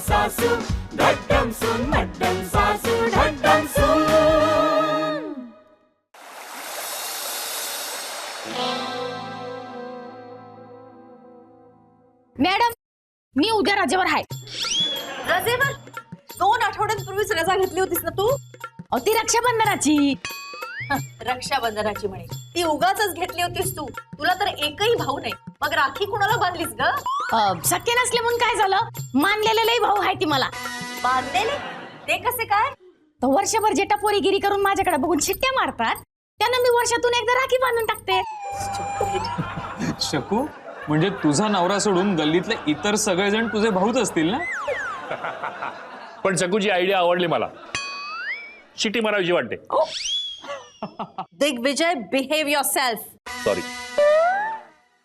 सासू धड्डम सून मड्डम सासू धड्डम सून. मॅडम मी उद्या रजेवर आहे. रजेवर 2 आठवड्यांपूर्वीच रजा घेतली होतीस ना तू. ती रक्षाबंधनाची. रक्षाबंधनाची म्हणे ती उगाचच घेतली होतीस तू. तुला तर एकही भाऊ नाही, मग राखी कुणाला बांधलीस ग? शक्य नसले म्हणून काय झालं, मानलेले लई भाऊ आहे ती मला. बांधलेले ते कसे काय? तर वर्षभर जे टपोरीगिरी करून माझ्याकडे बघून शिट्ट्या मारतात त्यांना मी वर्षातून एकदा राखी बांधून टाकते. शकू, म्हणजे तुझा नवरा सोडून गल्लीतले इतर सगळेजण तुझे भाऊच असतील ना? पण शकूची आयडिया आवडली मला. शिटी मारायची वाटते. Digvijay, behave yourself. सॉरी.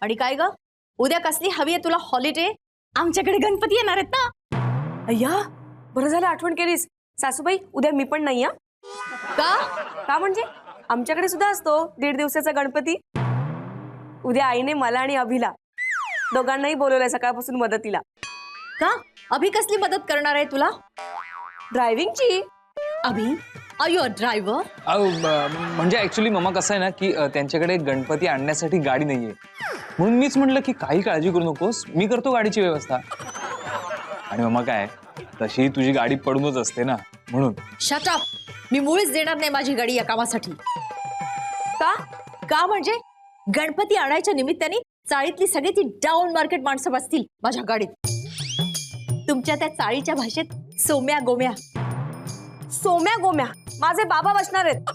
आणि काय ग, उद्या कसली हवी आहे तुला हॉलिडे? आमच्याकडे गणपती येणार आहेत ना. अय्या, बरं झालं आठवण केलीस. सासूबाई, उद्या मी पण नाही. का म्हणजे आमच्याकडे सुद्धा असतो 1.5 दिवसाचा गणपती. उद्या आईने मला आणि अभिला दोघांनाही बोलवलंय सकाळपासून मदतीला. का अभि कसली मदत करणार आहे तुला? ड्रायव्हिंगची. अभि, आर यू अ ड्रायव्हर? म्हणजे ऍक्च्युली मम्मा कसं आहे ना की त्यांच्याकडे गणपती आणण्यासाठी गाडी नाहीये, म्हणून मीच म्हटलं की काही काळजी करू नकोस, मी करतो गाडीची व्यवस्था. आणि मम्मा काय, तशी तुझी गाडी पडूनच असते ना, म्हणून. Shut up. मी मुळीच देणार नाही माझी गाडी या कामासाठी. का म्हणजे गणपती आणायच्या निमित्ताने चाळीतली सगळी ती डाऊन मार्केट माणसं बसतील माझ्या गाडीत. तुमच्या त्या चाळीच्या भाषेत सोम्या गोम्या. सोम्या गोम्या माझे बाबा बसणार आहेत.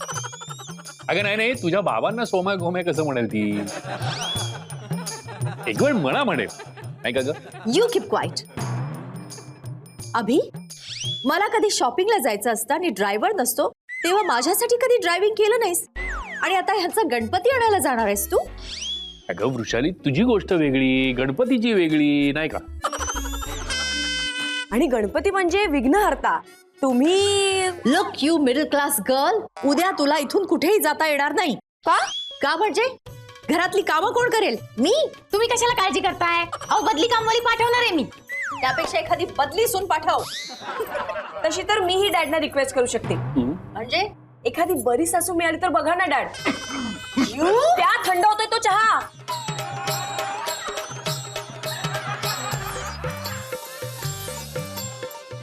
अगं नाही, तुझ्या बाबांना सोम्या गोम्या कसं म्हणेल ती? एक वेळ म्हणेल नाही का ग? You keep quiet. अभि, मला कधी शॉपिंगला जायचं असतं आणि ड्रायव्हर नसतो तेव्हा माझ्यासाठी कधी ड्रायव्हिंग केलं नाहीस, आणि आता ह्याचा गणपती आणायला जाणार आहेस तू? अगं वृषाली, तुझी गोष्ट वेगळी, गणपतीची वेगळी, नाही का? आणि गणपती म्हणजे विघ्नहर्ता. तुम्ही look you middle class girl, उद्या तुला इथून कुठेही जाता येणार नाही. का म्हणजे घरातली कामं कोण करेल? मी. तुम्ही कशाला काळजी करताय? अहो बदली कामवाली पाठवणार आहे मी. त्यापेक्षा एखादी बदली सून पाठव. तशी तर मीही डॅडना रिक्वेस्ट करू शकते. म्हणजे एखादी बरी सासू मिळाली तर बघा ना डॅड. त्या थंड होतोय तो चहा.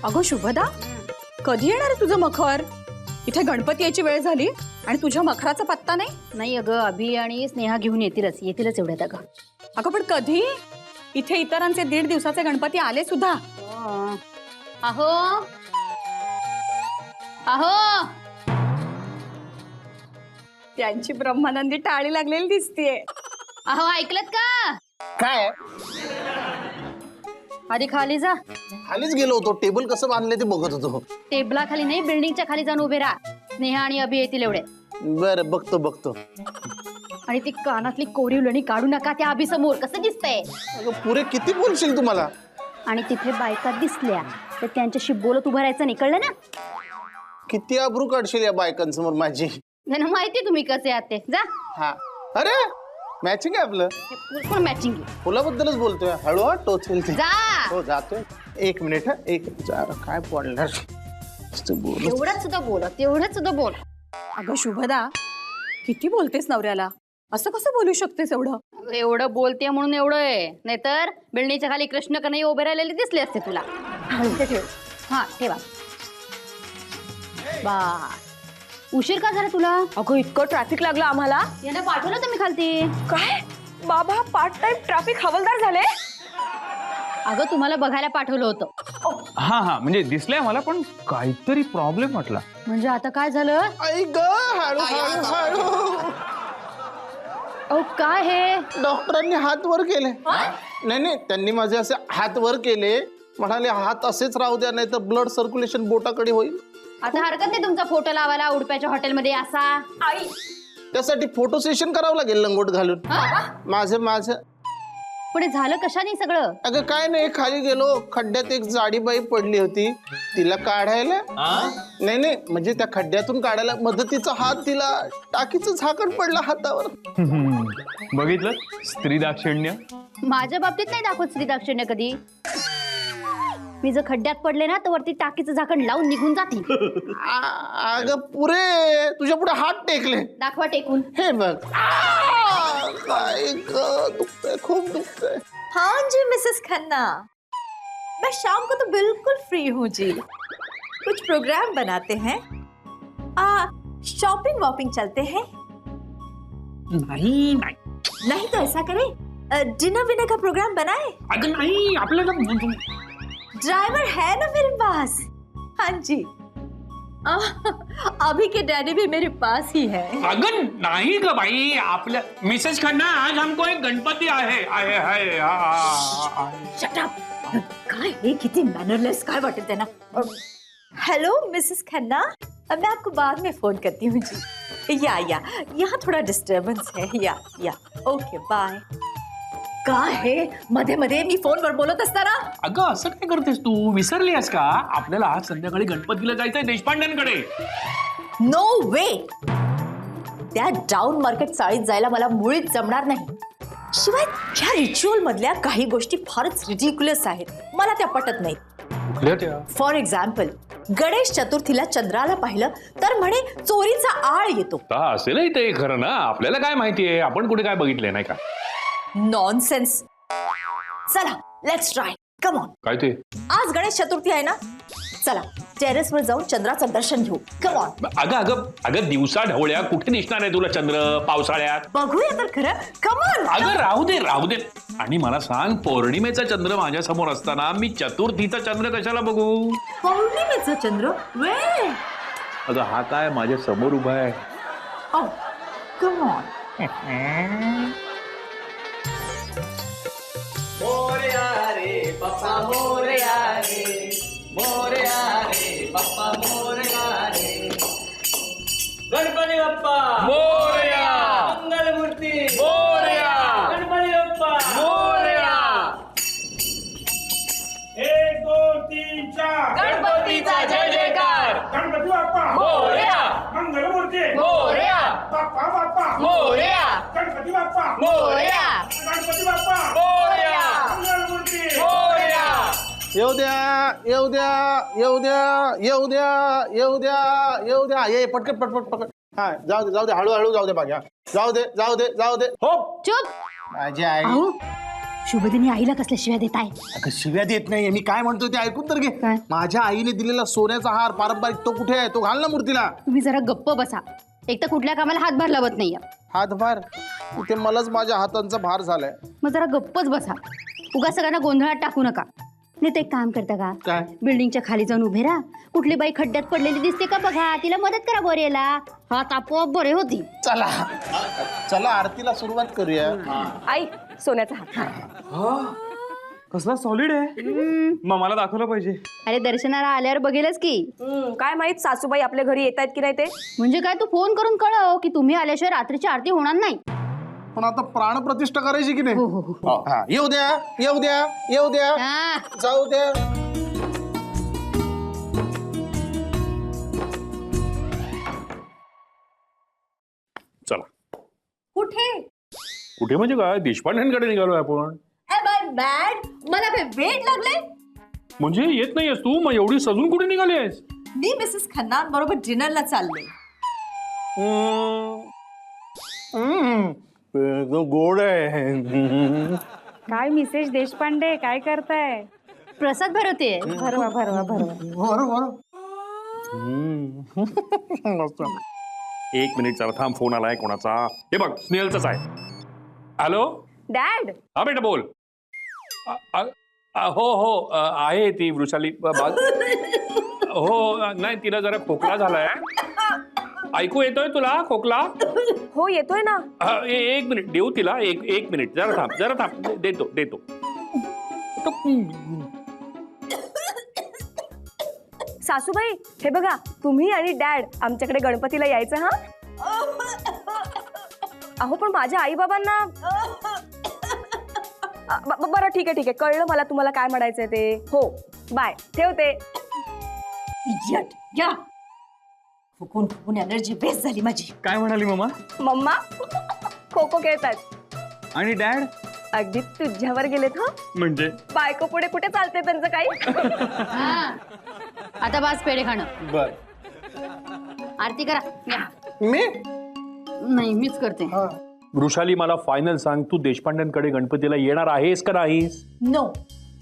अगो शुभदा, कधी येणार आहे तुझं मखर? इथे गणपती यायची वेळ झाली आणि तुझ्या मखराचा पत्ता नाही. नाही अगं, अभि आणि स्नेहा घेऊन येतीलच एवढ्यात. अगं अगं पण कधी? इथे इतरांचे 1.5 दिवसाचे गणपती आले सुद्धा. अहो अहो, त्यांची ब्रह्मानंदी टाळी लागलेली दिसतीये. अहो ऐकलत का? काय आधी खाली जा. खालीच गेलो होतो, टेबल कसं बांधले ते बघत होतो. टेबला खाली नाही, बिल्डिंगच्या खाली जाऊन उभे राहा. स्नेहा आणि अभि येतील एवढे. बरं, बघतो. आणि ती कानातली कोरीवलणी काढू नका त्या अभि समोर. कसं दिसतंय? अगं पुरे किती बोलशील तुम्हाला? आणि तिथे बायका दिसल्या तर त्यांच्याशी बोलत उभं राहायचं नाही, कळलं ना? किती आबरू काढशील या बायकांसमोर माझी. त्यांना माहिती तुम्ही कसे आहात ते. जा. हा, अरे मॅचिंग आहे आपलं. कोण मॅचिंग? फुलाबद्दलच बोलतोय. हळू टोचेल ते. जा. हो जातोय. 1 मिनिट. काय पडणार एवढंच सुद्धा बोल, तेवढंच सुद्धा बोल. अगं शुभदा, किती बोलतेस नवऱ्याला? असं कसं बोलू शकतेस एवढं? एवढं बोलते म्हणून एवढं आहे, नाहीतर बिल्डिंगच्या खाली कृष्ण कन्हैया उभे राहिलेले दिसले असते तुला. हा ठेवा. बा, उशीर का झाला तुला? अगं इतकं ट्रॅफिक लागलं आम्हाला. यांना पाठवलं तुम्ही खालती. काय बाबा पार्ट टाइम ट्रॅफिक हवालदार झाले? अगं तुम्हाला बघायला पाठवलं होतं. हा म्हणजे दिसलंय मला, पण काहीतरी प्रॉब्लेम वाटला. म्हणजे आता काय झालं? आई ग, हळू. अहो काय हे? डॉक्टरांनी हात वर केले. नाही, त्यांनी माझे असे हात वर केले, म्हणाले हात असेच राहू द्या, नाही तर ब्लड सर्क्युलेशन बोटाकडे होईल. आता हरकत नाही तुमचा फोटो लावायला उडप्याच्या हॉटेलमध्ये असा. आई, त्यासाठी फोटो सेशन करावं लागेल लंगोट घालून. माझं पुढे झालं कशाने सगळं? अगं काय नाही, खाली गेलो, खड्ड्यात एक जाडी बाई पडली होती, तिला काढायला. नाही म्हणजे त्या खड्ड्यातून काढायला मदतीचा हात दिला, टाकीचं झाकण पडलं हातावर. बघितलं, स्त्री दाक्षिण्य. माझ्या बाबतीत नाही दाखवत स्त्री दाक्षिण्य कधी. मी जर खड्ड्यात पडले ना तर वरती टाकीचं झाकण लावून निघून जातील. अगं पुरे तुझ्या पुढे हात टेकले. दाखवा टेकून. हे बघ. काय ग, दुखतंय, खूप दुखतंय. हाँ जी मिसेस खन्ना, मैं शाम को तो बिल्कुल फ्री हूँ जी. कुछ प्रोग्राम बनाते हैं, शॉपिंग वॉपिंग चलते हैं. नाही नहीं तो ऐसा करें, डिनर विनर का प्रोग्राम बनाए. अगं नाही आपल्याला ड्राइवर है ना मेरे पास. हाँ जी. अभी के डैडी भी मेरे पास ही है. अगं नाही ग बाई आपल्या मिसेस खन्ना आज हमको एक गणपती आहे शट अप. काय हे किती मॅनरलेस, काय वाटत त्यांना. हेलो मिसेस खन्ना, मैं आपको बाद में फोन करती हूँ जी. या यहाँ थोड़ा डिस्टर्बेंस है. या ओके बाय. काय हे मध्ये मध्ये मी फोनवर बोलत असताना. अगं असं काय करतेस तू, विसरलीस का आपल्याला आज संध्याकाळी गणपतीला जायचंय देशपांड्यांकडे. नो वे. त्या डाऊन मार्केट चाळीत जायला मला मुळीच जमणार नाही. शिवाय ह्या रिच्युअल मधल्या काही गोष्टी फारच रिडिक्युलस आहेत, मला त्या पटत नाहीत. फॉर एक्झाम्पल, गणेश चतुर्थीला चंद्राला पाहिलं तर म्हणे चोरीचा आळ येतो. असेल ते खरं ना, आपल्याला काय माहितीये, आपण कुठे काय बघितलंय नाही का. नॉनसेन्स. चला लेट्स ट्राय. Come on. काय ते आज गणेश चतुर्थी आहे ना, चला टेरेसवर जाऊन चंद्राचं दर्शन घेऊ. Come on. अगं दिवसा ढवळ्या कुठे दिसणार आहे तुला चंद्र पावसाळ्यात. बघूया तर खरं. Come on. अगं राहू दे. आणि मला सांग, पौर्णिमेचा चंद्र माझ्या समोर असताना मी चतुर्थीचा चंद्र कशाला बघू. पौर्णिमेचा चंद्र वे. अगं हा काय माझ्या समोर उभा आहे. Come on. मोरया रे बाप्पा मोरया रे, मोरया रे बाप्पा मोरया रे. गणपती बाप्पा मोरया. मंगलमूर्ती मोरया. गणपती बाप्पा मोरया. 1 2 3 4 गणपतीचा जय जयकार. गणपती बाप्पा मोरया. मंगलमूर्ती मोरया. बाप्पा मोरया. गणपती बाप्पा मोरया. गणपती बाप्पा मोरया. मंगलमूर्ती मोरया. येऊ द्या. ये पटकन. हा जाऊ दे हळूहळू जाऊ दे बाग्या. जाऊ दे. हो चुप. माझी आई. अहो शुभदिनी आईला कसल्या शिव्या देत आहे. अगं शिव्या देत नाही मी काय म्हणतोय ते ऐकून तर घे. काय? माझ्या आईने दिलेला सोन्याचा हार पारंपरिक तो कुठे आहे, तो घाल ना मूर्तीला. तुम्ही जरा गप्प बसा. एक तर कुठल्या कामाला हातभार लावत नाहीये. हातभार इथे मलाच माझ्या हातांचा भार झालाय. मग जरा गप्पच बसा. उगा सगळ्यांना गोंधळात टाकू नका. नाही तर एक काम करता का, काय? बिल्डिंगच्या खाली जाऊन उभे राहा. कुठली बाई खड्ड्यात पडलेली दिसते का बघा, तिला मदत करा बोरेला. हात आपोआप बरे होती. चला आरतीला सुरुवात करूया. आई सोन्याचा हात. कसला सॉलिड आहे. मग मला दाखवलं पाहिजे. अरे दर्शनाला आल्यावर बघेलच की. काय माहित सासूबाई आपल्या घरी येत आहेत की नाही ते. म्हणजे काय, तू फोन करून कळव की तुम्ही आल्याशिवाय रात्रीची आरती होणार नाही. पण आता प्राण प्रतिष्ठा करायची की नाही. हो. हा, येऊ द्या. हा. जाऊ द्या. चला. कुठे म्हणजे काय, देशपांड्यांकडे निघालोय आपण. मॅड, मला काय वेळ लागले. म्हणजे येत नाहीयेस तू, मग एवढी सजून कुठे निघालीस. मी मिसेस खन्ना बरोबर डिनरला चालले. गोड आहे. काय मिसेस देशपांडे काय करताय. प्रसाद भरवते. बरोबर. एक मिनिट चला थांब, फोन आलाय कोणाचा. हे बघ स्नेहलचाच आहे. Hello dad. हा बेटा बोल. हो आहे ती वृषाली हो नाही, तिला जरा खोकला झालाय. ऐकू येतोय तुला खोकला. हो येतोय ना. एक मिनिट देऊ तिला. एक मिनिट जरा थांब. देतो. सासूबाई हे बघा, तुम्ही आणि डॅड आमच्याकडे गणपतीला यायचं. हा अहो पण माझ्या आई बाबांना. बरं ठीक आहे कळलं मला तुम्हाला काय म्हणायचंय ते. हो बाय, ठेवते. इडियट. या फुकून एनर्जी वेस्ट झाली माझी. काय म्हणाली मम्मा. मम्मा खो खो खेळतात. आणि डॅड अगदी तुझ्यावर गेलेत. हा म्हणजे बायको पुढे कुठे चालते त्यांचं काही. हा. आता बास पेढे खाणं. बर आरती करा या. मी नाही मीच करते. वृषाली मला फायनल सांग, तू देशपांड्यांकडे गणपतीला येणार आहेस का नाहीस? नो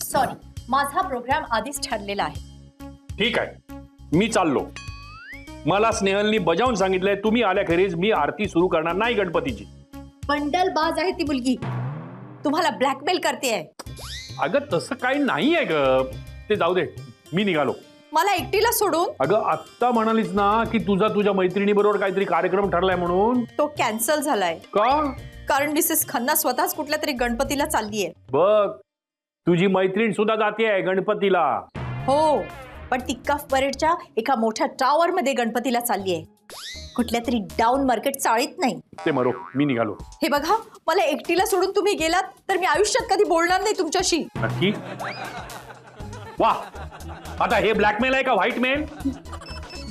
सॉरी, माझा प्रोग्राम आधीच ठरलेला आहे. ठीक आहे, मी चाललो. मला स्नेहलनी बजावून सांगितलंय तुम्ही आल्याखेरीज मी आरती सुरू करणार नाही गणपतीची. बंडल बाज आहे ती मुलगी, तुम्हाला ब्लॅकमेल करते. अगं तसं काही नाही आहे ग, ते जाऊ दे, मी निघालो. मला एकटीला सोडून. अगं आत्ता म्हणालीस ना की तुझ्या मैत्रिणी बरोबर काहीतरी कार्यक्रम ठरलाय म्हणून. तो कॅन्सल झालाय. का? कारण मिसेस खन्ना स्वतःच कुठल्या तरी गणपतीला चाललीये. बघ, तुझी मैत्रीण सुद्धा जातीये गणपतीला. हो, पण ती कफ परेडच्या एका मोठ्या टॉवर मध्ये गणपतीला चाललीये, कुठल्या तरी डाऊन मार्केट चाळीत नाही. ते मरो, मी निघालो. हे बघा, मला एकटीला सोडून तुम्ही गेलात तर मी आयुष्यात कधी बोलणार नाही तुमच्याशी. नक्की? वा, आता हे ब्लॅकमेल आहे का व्हाईट मेल?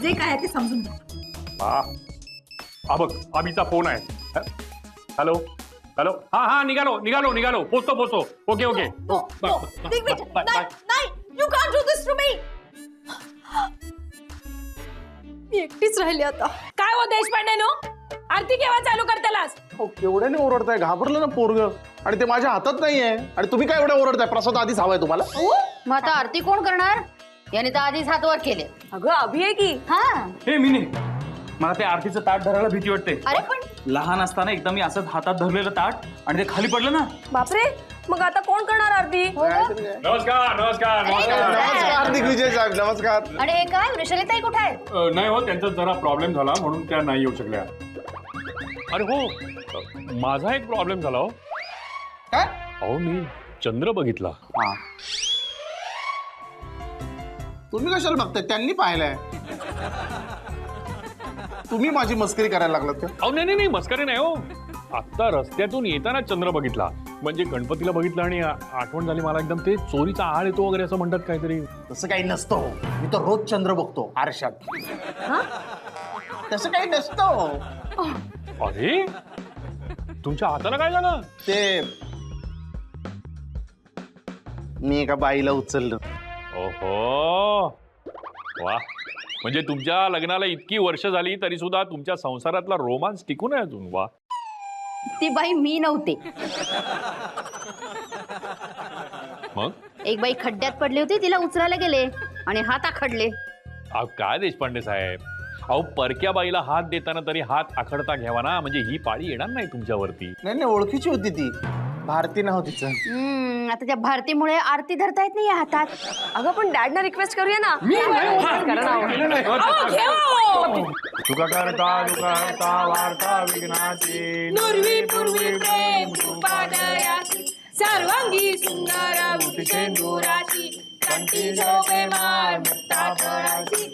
जे काय आहे ते समजून घ्या. हा बघ, अभिचा फोन आहे. हॅलो हॅलो, हा निघालो, पोचतो. Okay okay. No, एक मिनिट. नाही, you can't do this to me. मी एकटीच राहिली आता. काय हो देशपांडे नो, आरती केव्हा चालू करतालास? हो, केवढ्याने ओरडताय, घाबरलं ना पोरग. आणि ते माझ्या हातात नाहीये. आणि तुम्ही काय एवढ्या ओरडताय? प्रसाद आधीच हवाय तुम्हाला. मग आता आरती कोण करणार? याने तर आधीच हात वर केले. अगं अभि आहे की. हा. हे मी नाही, मला ते आरतीचं ताट धरायला भीती वाटते. अरे पण लहान असताना एकदा मी असंच हातात धरलेलं ताट आणि ते खाली पडलं ना. बापरे, मग आता कोण करणार आरती? नमस्कार. नमस्कार हार्दिक विजय साहेब, नमस्कार. आणि हे काय वृषालीताई कुठे आहेत? नाही हो, त्यांचा जरा प्रॉब्लेम झाला म्हणून त्या नाही येऊ शकल्या. अरे हो, माझा एक प्रॉब्लेम झाला हो. काय? अहो मी चंद्र बघितला. तुम्ही कशाला बघताय? त्यांनी पाहिलंय. तुम्ही माझी मस्करी करायला लागलात का? अहो नाही, मस्करी नाही हो. आता रस्त्यातून येताना चंद्र बघितला, म्हणजे गणपतीला बघितलं आणि आठवण झाली मला एकदम, ते चोरीचा आळ येतो वगैरे असं म्हणतात काहीतरी. तसं काही नसतं. मी तर रोज चंद्र बघतो आरशात. तसं काही नसतं. अरे तुमच्या हाताला काय झालं? ते मी एका बाईला उचललं. ओहो, वा, म्हणजे तुमच्या लग्नाला इतकी वर्ष झाली तरी सुद्धा तुमच्या संसारातला रोमांस टिकून आहे अजून. वा. ती बाई मी नव्हते. मग एक बाई खड्ड्यात पडली होती, तिला उचलायला गेले आणि हात आखडले. अहो काय देशपांडे साहेब, अहो परक्या बाईला हात देताना तरी हात आखडता घ्यावा ना, म्हणजे ही पाळी येणार नाही तुमच्यावरती. नाही, ओळखीची होती ती. भारती नाव तिचं. आता त्या भारतीमुळे आरती धरता येत नाही या हातात. अगं पण डॅडना रिक्वेस्ट करूया ना. तुका करता वार्ता विघ्नाची सर्वांगी सुंदर सिंदुराची कंठी झोपे माळ मुक्ता फळाची.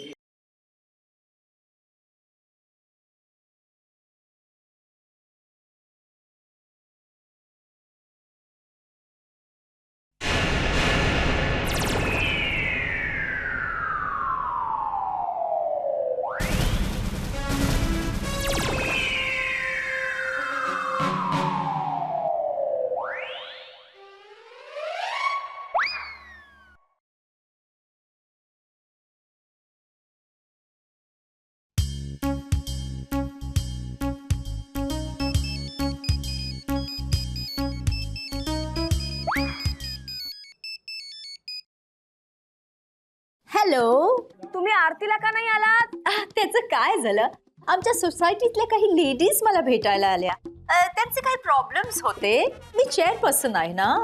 हॅलो, तुम्ही आरतीला का नाही आलात? त्याचं काय झालं, आमच्या सोसायटीतल्या काही लेडीज मला भेटायला आल्या. त्यांचे काही प्रॉब्लेम्स होते. मी चेअरपर्सन आहे ना,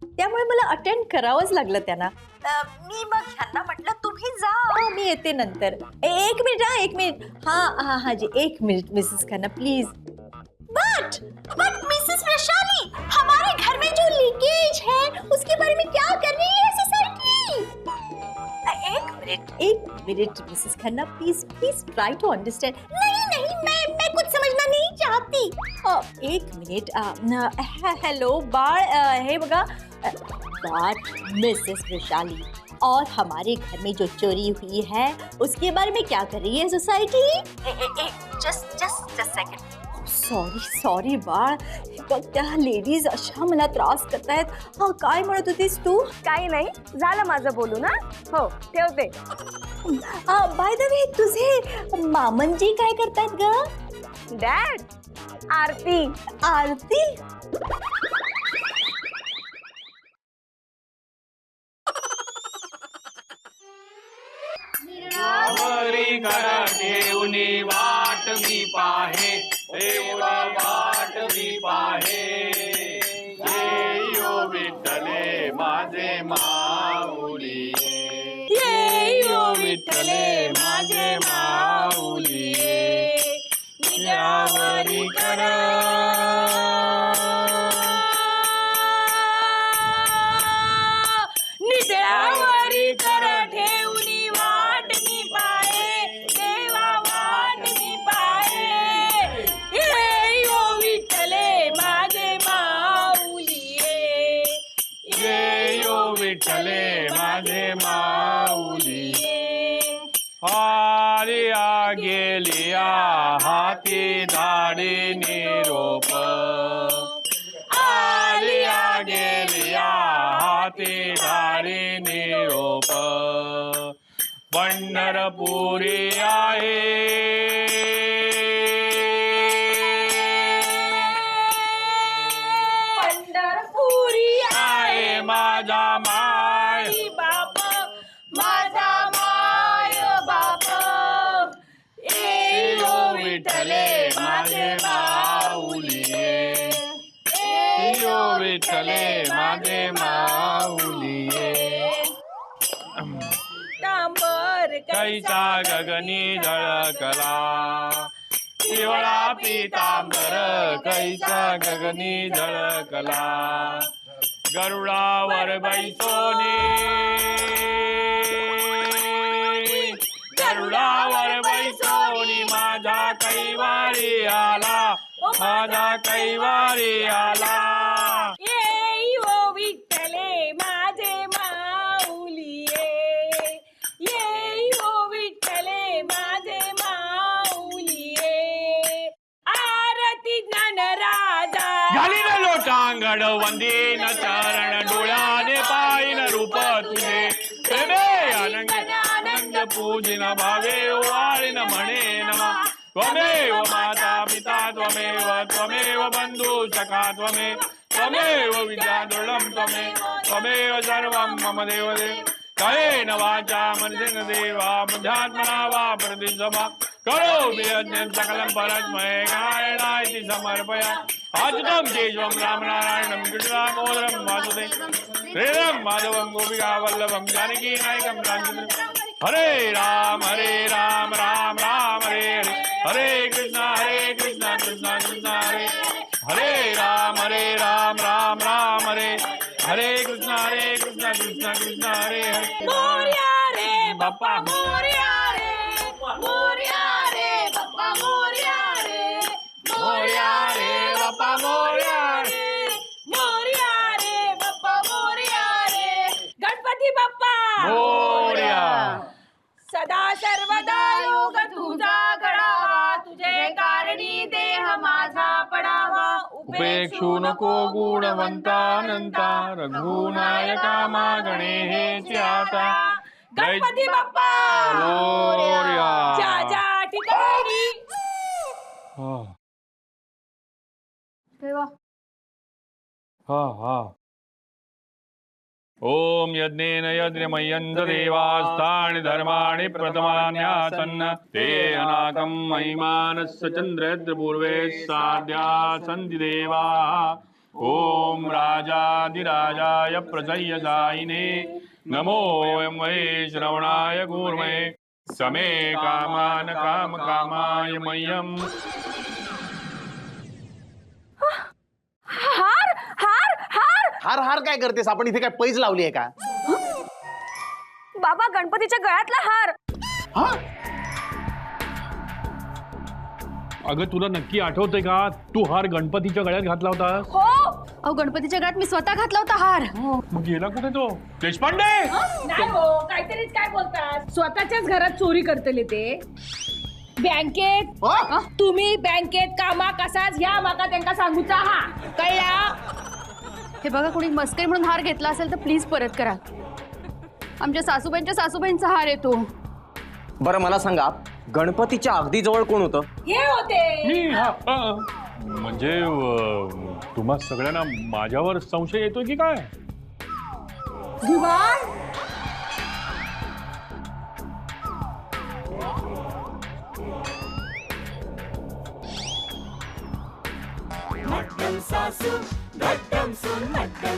त्यामुळे मला अटेंड करावंच लागलं त्यांना. मी मग ह्यांना म्हटलं तुम्ही जा, मी येते नंतर. एक मिनिट. हा जी, एक minute Mrs Khanna please. But Mrs Vaishali, हमारे घर में जो लीकेज है उसके बारे में क्या कर रही है सोसाइटी? एक minute Mrs Khanna, please try to understand. नहीं मैं कुछ समझना नहीं चाहती. एक मिनिट. हेलो बाळ, हे बघा, बट मिसेस वैशाली, और हमारे घर में जो चोरी हुई है उसके बारे में क्या कर रही है society? Just second. Sorry sorry बाळ. बघ त्या लेडीज अशा मला त्रास करतायत. हा काय म्हणत होतीस तू? काही नाही, झालं माझं बोलू ना. हो ठेवते. बाय द वे तुझे मामनजी काय करतायत ग? डॅड, आरती. आरती? वरी करा देऊनी वाट मी पाहे, देवा वाट मी पाहे. येयो विठ्ठले माझे माऊली, येयो विठ्ठले माझे माऊली. निरावरी करा निद्रावरी कर ठेवली वाट मी पाहे, देवा वाट मी पाहे. येयो विठ्ठले माझे माऊली, येयो विठ्ठले माझे माऊली. आलिया गेलिया हाती धाडी निरोप, आलिया गेलिया हाती धाडी निरोप. पंढरपुरी आहे पंढरपुरी आहे माझा माय बाप, माझा माय बाप. येयो विठ्ठले माझे माऊली, येयो विठ्ठले माझे माऊली. तांबर कैसा गगनी झळकला, पिवळा पितांबर कैसा गगनी झळकला. गरुडावर बैसोनी, गरुडावर बैसोनी माझा कैवारी आला, माझा कैवारी आला. येयो विठ्ठले माझे माऊली, येयो विठ्ठले माझे माऊली. आरती ज्ञानराजा घालीन लोटांगड वंदीन चरण, डोळ्याने पाहिन रूप तुझे. प्रेमे आनंद पूजिन भावे वाळीन म्हणे नमा. त्वमेव माता पिता त्वमेव, त्वमेव बंधू सखा त्वमेव, त्वमेव विद्या दुर्लभं त्वमेव, त्वमेव सर्वं मम देवदेव. कायेन वाचा मनसेन देवा, बुद्ध्यात्मना वा प्रतिसमा. करोमि यज्ञं सकलं परस्मै नारायणाय समर्पया. अच्युतं केशवं रामनारायणं कृष्णदामोदरं वासुदेवं, श्रीराम माधवं गोपिका वल्लभं जानकी नायकं रामचन्द्रं. हरे राम राम राम हरे हरे, हरे कृष्णा कृष्णा कृष्णा हरे हरे. राम राम हरे हरे, कृष्णा कृष्णा कृष्णा हरे हरे. मोरया रे बाप्पा मोरया रे, मोरया रे बाप्पा मोरया रे, मोरया रे बाप्पा मोरया रे, मोरया रे बाप्पा मोरया रे. गणपती बाप्पा मोरया. सदा सर्वदा योग तुझा घडावा, तुझे कारणी देह माझा पडावा. उपेक्षू नको गुणवंतानंता, रघुनायका मागणे हेची आता. गणपती बाप्पा मोरया. ज्या ज्या ठिकाणी ओम यज्ञेन यज्ञमय्यन्त देवास्तानि धर्माणि प्रथमान्यासन्न, ते अनाकं महिमानस्य चन्द्रद्रपूर्वे साध्या सन्ति देवाः. ओम राजाधिराजाय प्रजयदायिने नमो वयं वै श्रवणाय कूर्महे. समे कामान काम कामाय मह्यम. हार हार हार. हार हार काय करतेस? आपण इथे काय पैज लावली आहे का? बाबा गणपतीच्या गळ्यातला हार. हा? अगं तुला नक्की आठवतंय का, तू हार गणपतीच्या गळ्यात घातला होता? हो अहो गणपतीच्या गळ्यात मी स्वतः घातला होता हार. मग गेला कुठे तो? देशपांडे. नाही हो, काहीतरीच काय बोलतात. स्वतःच्याच घरात चोरी करतले ते. बँकेत हा? तुम्ही बँकेत कामा कसाच ह्या माका त्यांना सांगूचा हा कळला. हे बघा कोणी मस्करी म्हणून हार घेतला असेल तर प्लीज परत करा. आमच्या सासूबाईंचा हार येतो. बरं मला सांगा, गणपतीच्या अगदी जवळ कोण होतं? हे होते मी म्हणजे तुम्हा सगळ्यांना माझ्यावर संशय येतोय की काय? दिवाण. मड्डम सासू घट्टम सून मड्डम